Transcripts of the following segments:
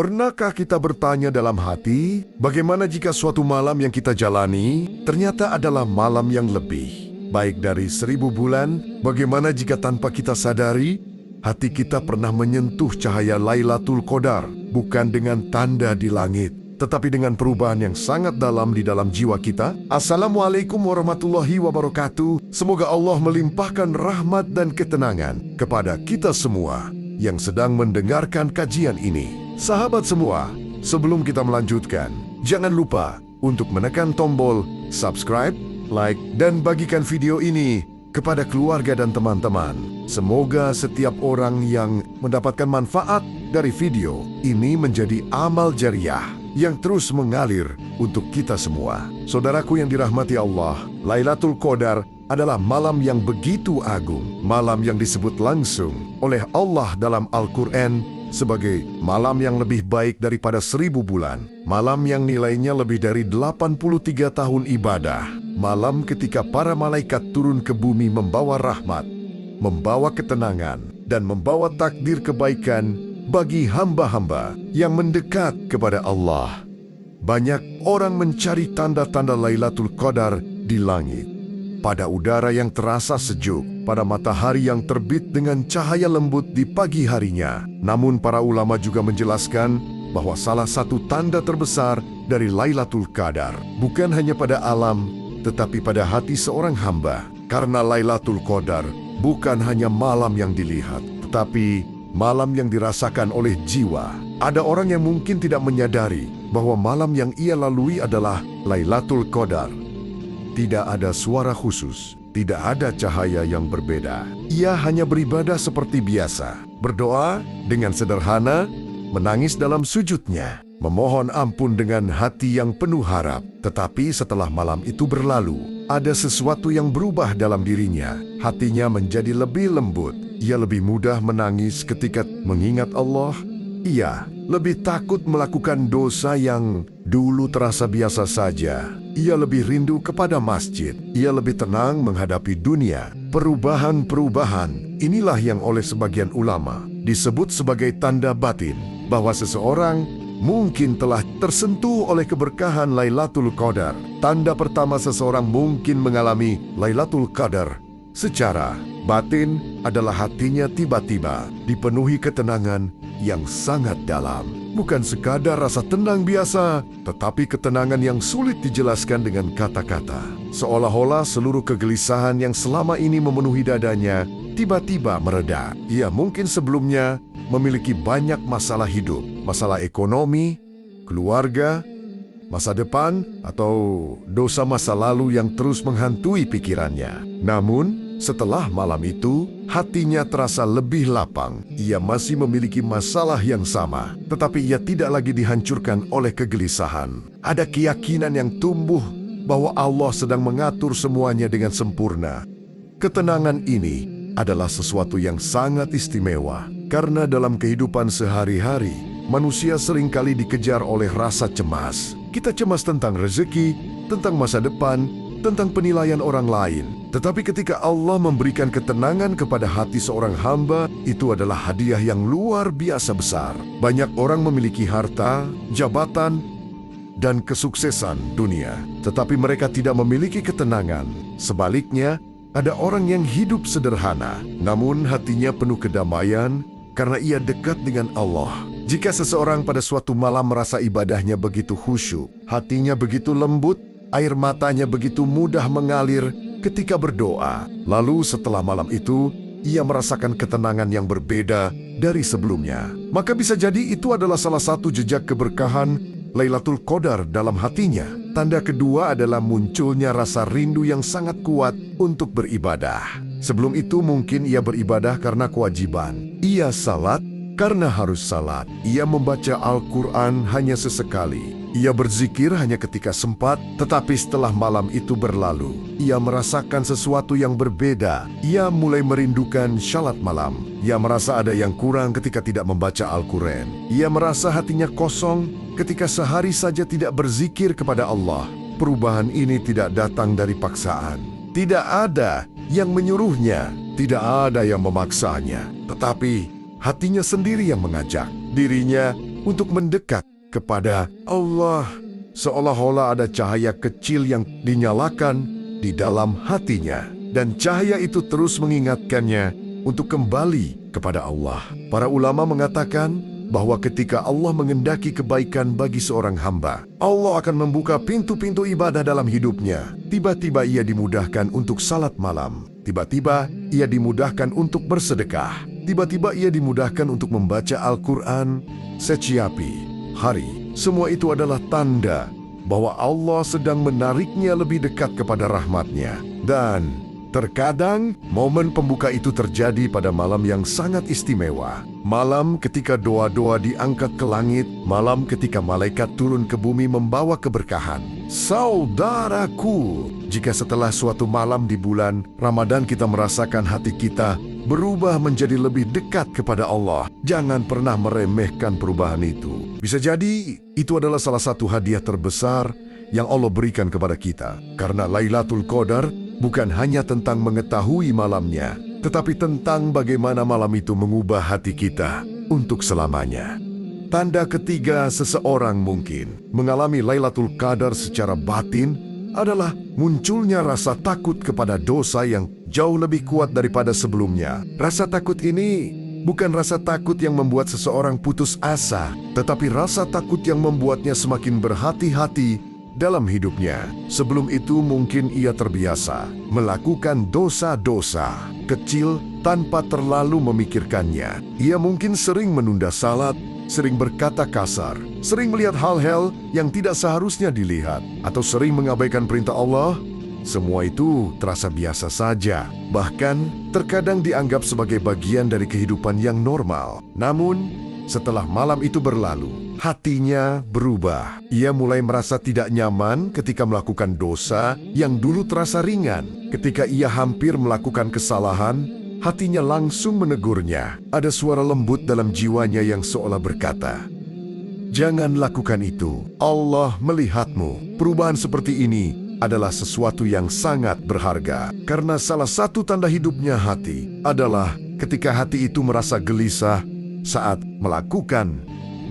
Pernahkah kita bertanya dalam hati, bagaimana jika suatu malam yang kita jalani ternyata adalah malam yang lebih baik dari 1000 bulan? Bagaimana jika tanpa kita sadari, hati kita pernah menyentuh cahaya Lailatul Qadar, bukan dengan tanda di langit, tetapi dengan perubahan yang sangat dalam di dalam jiwa kita? Assalamualaikum warahmatullahi wabarakatuh. Semoga Allah melimpahkan rahmat dan ketenangan kepada kita semua yang sedang mendengarkan kajian ini. Sahabat semua, sebelum kita melanjutkan, jangan lupa untuk menekan tombol subscribe, like, dan bagikan video ini kepada keluarga dan teman-teman. Semoga setiap orang yang mendapatkan manfaat dari video ini menjadi amal jariah yang terus mengalir untuk kita semua. Saudaraku yang dirahmati Allah, Lailatul Qadar adalah malam yang begitu agung, malam yang disebut langsung oleh Allah dalam Al-Quran sebagai malam yang lebih baik daripada 1000 bulan, malam yang nilainya lebih dari 83 tahun ibadah, malam ketika para malaikat turun ke bumi membawa rahmat, membawa ketenangan, dan membawa takdir kebaikan bagi hamba-hamba yang mendekat kepada Allah. Banyak orang mencari tanda-tanda Lailatul Qadar di langit, pada udara yang terasa sejuk, pada matahari yang terbit dengan cahaya lembut di pagi harinya. Namun para ulama juga menjelaskan bahwa salah satu tanda terbesar dari Lailatul Qadar bukan hanya pada alam, tetapi pada hati seorang hamba. Karena Lailatul Qadar bukan hanya malam yang dilihat, tetapi malam yang dirasakan oleh jiwa. Ada orang yang mungkin tidak menyadari bahwa malam yang ia lalui adalah Lailatul Qadar. Tidak ada suara khusus, tidak ada cahaya yang berbeda. Ia hanya beribadah seperti biasa, berdoa dengan sederhana, menangis dalam sujudnya, memohon ampun dengan hati yang penuh harap. Tetapi setelah malam itu berlalu, ada sesuatu yang berubah dalam dirinya. Hatinya menjadi lebih lembut. Ia lebih mudah menangis ketika mengingat Allah. Ia lebih takut melakukan dosa yang dulu terasa biasa saja. Ia lebih rindu kepada masjid. Ia lebih tenang menghadapi dunia. Perubahan-perubahan inilah yang oleh sebagian ulama disebut sebagai tanda batin bahwa seseorang mungkin telah tersentuh oleh keberkahan Lailatul Qadar. Tanda pertama seseorang mungkin mengalami Lailatul Qadar secara batin adalah hatinya tiba-tiba dipenuhi ketenangan yang sangat dalam. Bukan sekadar rasa tenang biasa, tetapi ketenangan yang sulit dijelaskan dengan kata-kata. Seolah-olah seluruh kegelisahan yang selama ini memenuhi dadanya tiba-tiba mereda. Ia mungkin sebelumnya memiliki banyak masalah hidup, masalah ekonomi, keluarga, masa depan, atau dosa masa lalu yang terus menghantui pikirannya. Namun, setelah malam itu, hatinya terasa lebih lapang. Ia masih memiliki masalah yang sama, tetapi ia tidak lagi dihancurkan oleh kegelisahan. Ada keyakinan yang tumbuh bahwa Allah sedang mengatur semuanya dengan sempurna. Ketenangan ini adalah sesuatu yang sangat istimewa, karena dalam kehidupan sehari-hari, manusia seringkali dikejar oleh rasa cemas. Kita cemas tentang rezeki, tentang masa depan, tentang penilaian orang lain. Tetapi ketika Allah memberikan ketenangan kepada hati seorang hamba, itu adalah hadiah yang luar biasa besar. Banyak orang memiliki harta, jabatan, dan kesuksesan dunia, tetapi mereka tidak memiliki ketenangan. Sebaliknya, ada orang yang hidup sederhana, namun hatinya penuh kedamaian karena ia dekat dengan Allah. Jika seseorang pada suatu malam merasa ibadahnya begitu khusyuk, hatinya begitu lembut, air matanya begitu mudah mengalir ketika berdoa. Lalu setelah malam itu, ia merasakan ketenangan yang berbeda dari sebelumnya. Maka bisa jadi itu adalah salah satu jejak keberkahan Lailatul Qadar dalam hatinya. Tanda kedua adalah munculnya rasa rindu yang sangat kuat untuk beribadah. Sebelum itu mungkin ia beribadah karena kewajiban. Ia salat karena harus salat. Ia membaca Al-Quran hanya sesekali. Ia berzikir hanya ketika sempat, tetapi setelah malam itu berlalu, ia merasakan sesuatu yang berbeda. Ia mulai merindukan salat malam. Ia merasa ada yang kurang ketika tidak membaca Al-Quran. Ia merasa hatinya kosong ketika sehari saja tidak berzikir kepada Allah. Perubahan ini tidak datang dari paksaan. Tidak ada yang menyuruhnya, tidak ada yang memaksanya, tetapi hatinya sendiri yang mengajak. Dirinya untuk mendekat kepada Allah. Seolah-olah ada cahaya kecil yang dinyalakan di dalam hatinya. Dan cahaya itu terus mengingatkannya untuk kembali kepada Allah. Para ulama mengatakan bahwa ketika Allah mengendaki kebaikan bagi seorang hamba, Allah akan membuka pintu-pintu ibadah dalam hidupnya. Tiba-tiba ia dimudahkan untuk salat malam. Tiba-tiba ia dimudahkan untuk bersedekah. Tiba-tiba ia dimudahkan untuk membaca Al-Quran setiap hari. Semua itu adalah tanda bahwa Allah sedang menariknya lebih dekat kepada rahmat-Nya. Dan terkadang momen pembuka itu terjadi pada malam yang sangat istimewa. Malam ketika doa-doa diangkat ke langit, malam ketika malaikat turun ke bumi membawa keberkahan. Saudaraku, jika setelah suatu malam di bulan Ramadan kita merasakan hati kita berubah menjadi lebih dekat kepada Allah, jangan pernah meremehkan perubahan itu. Bisa jadi itu adalah salah satu hadiah terbesar yang Allah berikan kepada kita. Karena Lailatul Qadar bukan hanya tentang mengetahui malamnya, tetapi tentang bagaimana malam itu mengubah hati kita untuk selamanya. Tanda ketiga seseorang mungkin mengalami Lailatul Qadar secara batin adalah munculnya rasa takut kepada dosa yang jauh lebih kuat daripada sebelumnya. Rasa takut ini bukan rasa takut yang membuat seseorang putus asa, tetapi rasa takut yang membuatnya semakin berhati-hati dalam hidupnya. Sebelum itu mungkin ia terbiasa melakukan dosa-dosa kecil tanpa terlalu memikirkannya. Ia mungkin sering menunda salat, sering berkata kasar, sering melihat hal-hal yang tidak seharusnya dilihat, atau sering mengabaikan perintah Allah. Semua itu terasa biasa saja, bahkan terkadang dianggap sebagai bagian dari kehidupan yang normal. Namun, setelah malam itu berlalu, hatinya berubah. Ia mulai merasa tidak nyaman ketika melakukan dosa yang dulu terasa ringan. Ketika ia hampir melakukan kesalahan, hatinya langsung menegurnya. Ada suara lembut dalam jiwanya yang seolah berkata, "Jangan lakukan itu. Allah melihatmu." Perubahan seperti ini adalah sesuatu yang sangat berharga. Karena salah satu tanda hidupnya hati adalah ketika hati itu merasa gelisah saat melakukan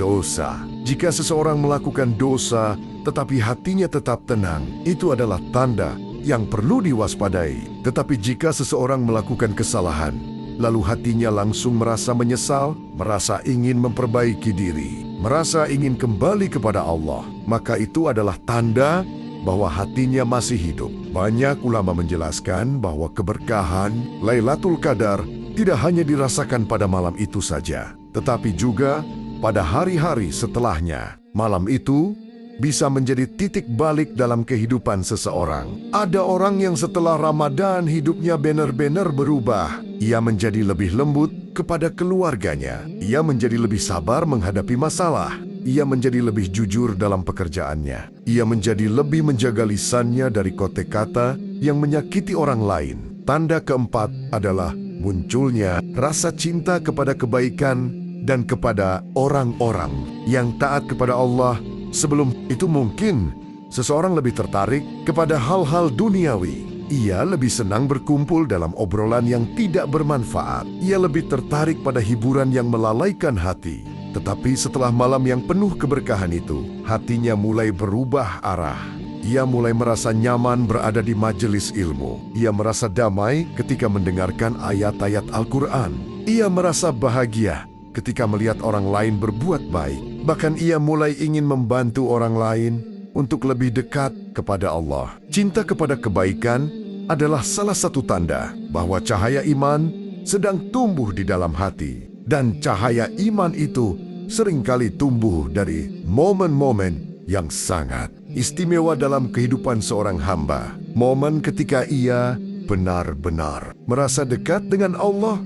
dosa. Jika seseorang melakukan dosa tetapi hatinya tetap tenang, itu adalah tanda yang perlu diwaspadai. Tetapi jika seseorang melakukan kesalahan, lalu hatinya langsung merasa menyesal, merasa ingin memperbaiki diri, merasa ingin kembali kepada Allah, maka itu adalah tanda bahwa hatinya masih hidup. Banyak ulama menjelaskan bahwa keberkahan Lailatul Qadar tidak hanya dirasakan pada malam itu saja, tetapi juga pada hari-hari setelahnya. Malam itu bisa menjadi titik balik dalam kehidupan seseorang. Ada orang yang setelah Ramadan hidupnya benar-benar berubah. Ia menjadi lebih lembut kepada keluarganya. Ia menjadi lebih sabar menghadapi masalah. Ia menjadi lebih jujur dalam pekerjaannya. Ia menjadi lebih menjaga lisannya dari kote kata yang menyakiti orang lain. Tanda keempat adalah munculnya rasa cinta kepada kebaikan dan kepada orang-orang yang taat kepada Allah. Sebelum itu mungkin seseorang lebih tertarik kepada hal-hal duniawi. Ia lebih senang berkumpul dalam obrolan yang tidak bermanfaat. Ia lebih tertarik pada hiburan yang melalaikan hati. Tetapi setelah malam yang penuh keberkahan itu, hatinya mulai berubah arah. Ia mulai merasa nyaman berada di majelis ilmu. Ia merasa damai ketika mendengarkan ayat-ayat Al-Quran. Ia merasa bahagia ketika melihat orang lain berbuat baik. Bahkan ia mulai ingin membantu orang lain untuk lebih dekat kepada Allah. Cinta kepada kebaikan adalah salah satu tanda bahwa cahaya iman sedang tumbuh di dalam hati. Dan cahaya iman itu seringkali tumbuh dari momen-momen yang sangat istimewa dalam kehidupan seorang hamba. Momen ketika ia benar-benar merasa dekat dengan Allah.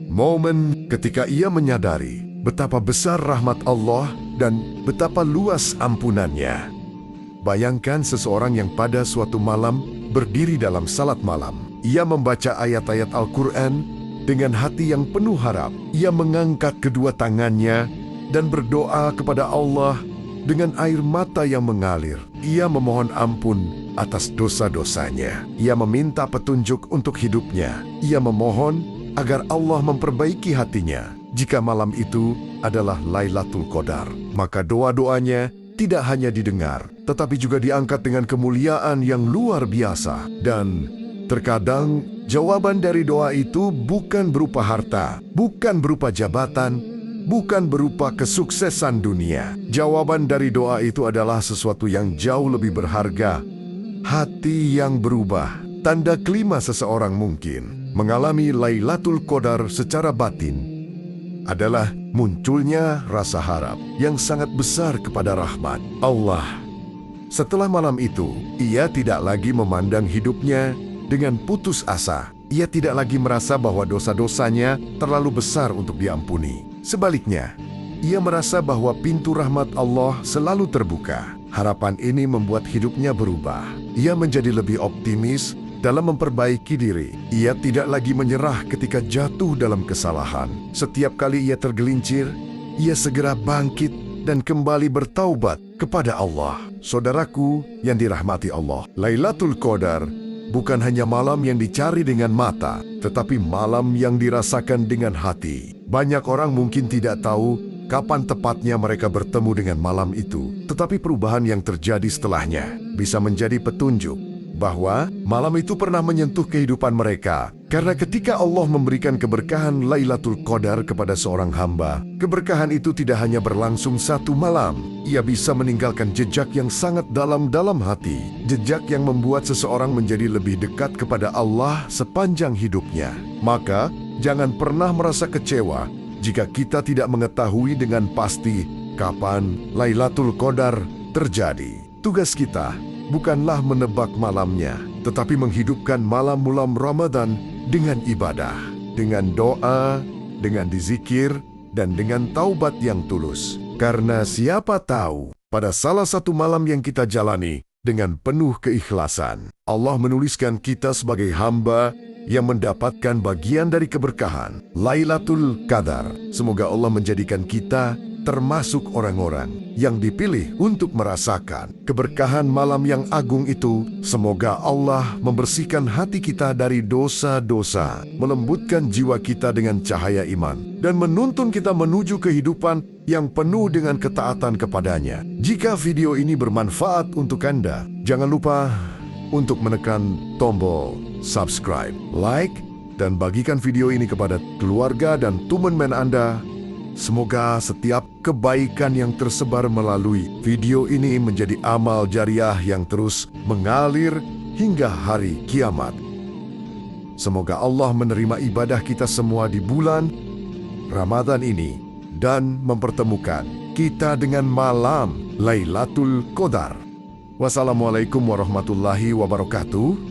Momen ketika ia menyadari betapa besar rahmat Allah dan betapa luas ampunannya. Bayangkan seseorang yang pada suatu malam berdiri dalam salat malam. Ia membaca ayat-ayat Al-Quran dengan hati yang penuh harap. Ia mengangkat kedua tangannya dan berdoa kepada Allah dengan air mata yang mengalir. Ia memohon ampun atas dosa-dosanya. Ia meminta petunjuk untuk hidupnya. Ia memohon agar Allah memperbaiki hatinya. jika malam itu adalah Lailatul Qadar, maka doa-doanya tidak hanya didengar, tetapi juga diangkat dengan kemuliaan yang luar biasa. Dan terkadang jawaban dari doa itu bukan berupa harta, bukan berupa jabatan, bukan berupa kesuksesan dunia. Jawaban dari doa itu adalah sesuatu yang jauh lebih berharga. Hati yang berubah. Tanda kelima seseorang mungkin mengalami Lailatul Qadar secara batin adalah munculnya rasa harap yang sangat besar kepada rahmat Allah. Setelah malam itu, ia tidak lagi memandang hidupnya dengan putus asa. Ia tidak lagi merasa bahwa dosa-dosanya terlalu besar untuk diampuni. Sebaliknya, ia merasa bahwa pintu rahmat Allah selalu terbuka. Harapan ini membuat hidupnya berubah. Ia menjadi lebih optimis dalam memperbaiki diri. Ia tidak lagi menyerah ketika jatuh dalam kesalahan. Setiap kali ia tergelincir, ia segera bangkit dan kembali bertaubat kepada Allah. Saudaraku yang dirahmati Allah, Lailatul Qadar bukan hanya malam yang dicari dengan mata, tetapi malam yang dirasakan dengan hati. Banyak orang mungkin tidak tahu kapan tepatnya mereka bertemu dengan malam itu, tetapi perubahan yang terjadi setelahnya bisa menjadi petunjuk bahwa malam itu pernah menyentuh kehidupan mereka. Karena ketika Allah memberikan keberkahan Lailatul Qadar kepada seorang hamba, keberkahan itu tidak hanya berlangsung satu malam. Ia bisa meninggalkan jejak yang sangat dalam hati. Jejak yang membuat seseorang menjadi lebih dekat kepada Allah sepanjang hidupnya. Maka, jangan pernah merasa kecewa jika kita tidak mengetahui dengan pasti kapan Lailatul Qadar terjadi. Tugas kita bukanlah menebak malamnya, tetapi menghidupkan malam-malam Ramadan dengan ibadah, dengan doa, dengan dizikir, dan dengan taubat yang tulus. Karena siapa tahu, pada salah satu malam yang kita jalani dengan penuh keikhlasan, Allah menuliskan kita sebagai hamba yang mendapatkan bagian dari keberkahan Lailatul Qadar. Semoga Allah menjadikan kita termasuk orang-orang yang dipilih untuk merasakan keberkahan malam yang agung itu. Semoga Allah membersihkan hati kita dari dosa-dosa, melembutkan jiwa kita dengan cahaya iman, dan menuntun kita menuju kehidupan yang penuh dengan ketaatan kepadanya. Jika video ini bermanfaat untuk Anda, jangan lupa untuk menekan tombol subscribe, like, dan bagikan video ini kepada keluarga dan teman Anda. Semoga setiap kebaikan yang tersebar melalui video ini menjadi amal jariah yang terus mengalir hingga hari kiamat. Semoga Allah menerima ibadah kita semua di bulan Ramadan ini dan mempertemukan kita dengan malam Lailatul Qadar. Wassalamualaikum warahmatullahi wabarakatuh.